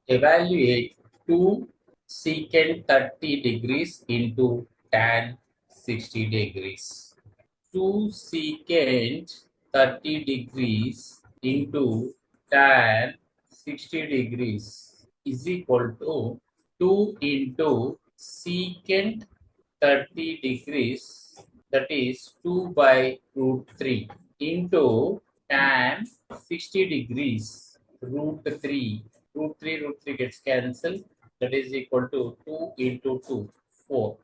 Evaluate 2 secant 30 degrees into tan 60 degrees. 2 secant 30 degrees into tan 60 degrees is equal to 2 into secant 30 degrees, that is 2 by root 3, into tan 60 degrees root 3. Root 3 gets cancelled, that is equal to 2 into 2, 4.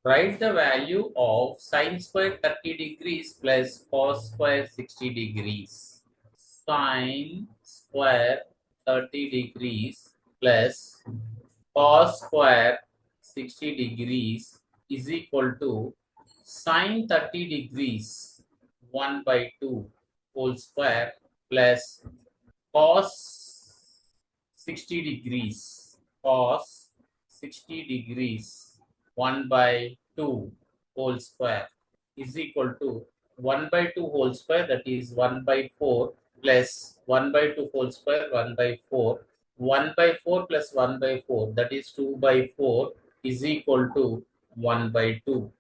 Write the value of sine square 30 degrees plus cos square 60 degrees. Sine square 30 degrees plus cos square 60 degrees is equal to sine 30 degrees 1 by 2 whole square plus cos 60 degrees cos 60 degrees 1 by 2 whole square is equal to 1 by 2 whole square, that is 1 by 4 plus 1 by 2 whole square, 1 by 4. 1 by 4 plus 1 by 4, that is 2 by 4, is equal to 1 by 2.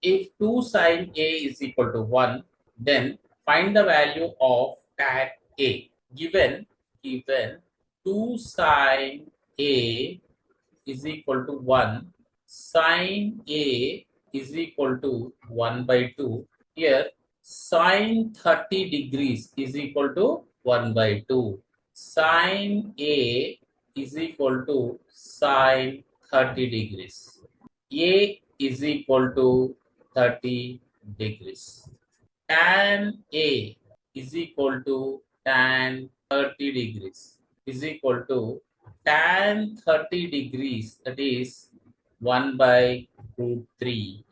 If 2 sine A is equal to 1, then find the value of tan A. Given 2 sine A is equal to 1, sine A is equal to 1 by 2. Here, sine 30 degrees is equal to 1 by 2. Sine A is equal to sine 30 degrees. A is equal to 30 degrees. Tan A is equal to tan 30 degrees is equal to tan 30 degrees, that is 1 by root 3.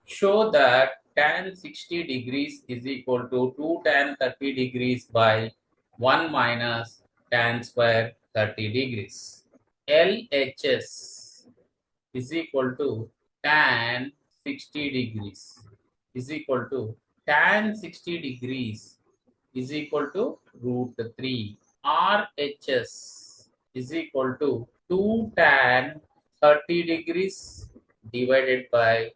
Show that tan 60 degrees is equal to 2 tan 30 degrees by 1 minus tan square 30 degrees. LHS is equal to tan 60 degrees is equal to tan 60 degrees is equal to root 3. RHS is equal to 2 tan 30 degrees divided by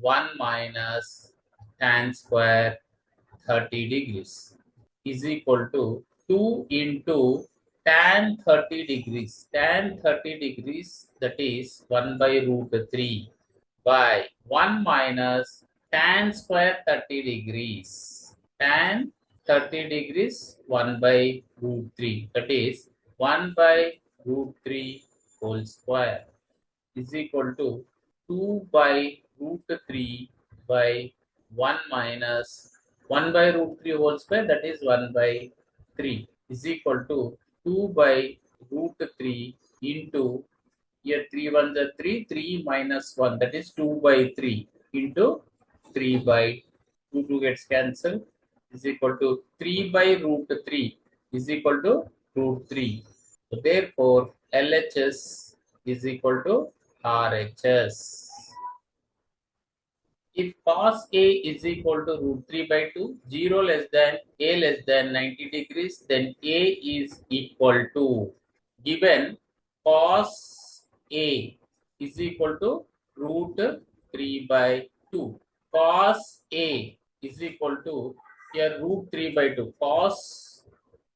1 minus tan square 30 degrees is equal to 2 into tan 30 degrees. Tan 30 degrees, that is 1 by root 3 by 1 minus tan square 30 degrees. Tan 30 degrees 1 by root 3, that is 1 by root 3 whole square is equal to 2 by root 3 by 1 minus 1 by root 3 whole square, that is 1 by 3 is equal to 2 by root 3 into, here 3 1 is 3, 3 minus 1, that is 2 by 3 into 3 by 2 gets cancelled is equal to 3 by root 3 is equal to root 3. So therefore, LHS is equal to RHS. If cos A is equal to root 3 by 2, 0 less than A less than 90 degrees, then A is equal to, given cos A is equal to root 3 by 2. Cos A is equal to, here root 3 by 2. Cos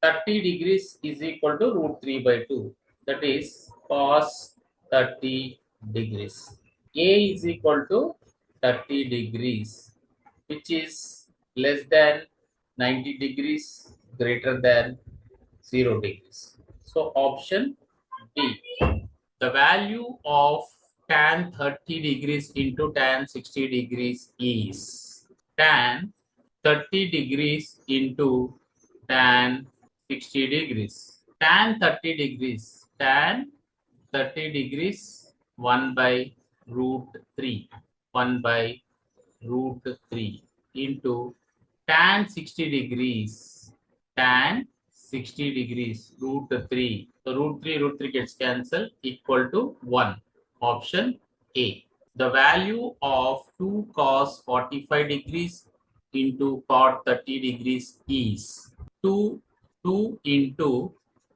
30 degrees is equal to root 3 by 2. That is cos 30 degrees. A is equal to 30 degrees, which is less than 90 degrees, greater than 0 degrees. So option B. The value of tan 30 degrees into tan 60 degrees is tan 30 degrees into tan 60 degrees. Tan 30 degrees, tan 30 degrees 1 by root 3, 1 by root 3 into tan 60 degrees, tan 60 degrees root 3. So root 3 gets cancelled, equal to 1. Option A. The value of 2 cos 45 degrees into cot 30 degrees is 2 2 into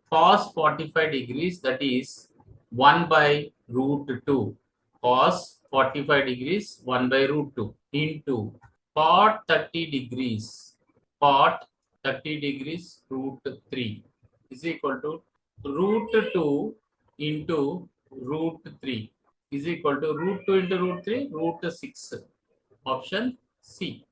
cos 45 degrees, that is 1 by root 2. Cos 45 degrees 1 by root 2 into cot 30 degrees. Cot 30 degrees root 3 is equal to root 2 into root 3 is equal to root 2 into root 3 root 6. Option C.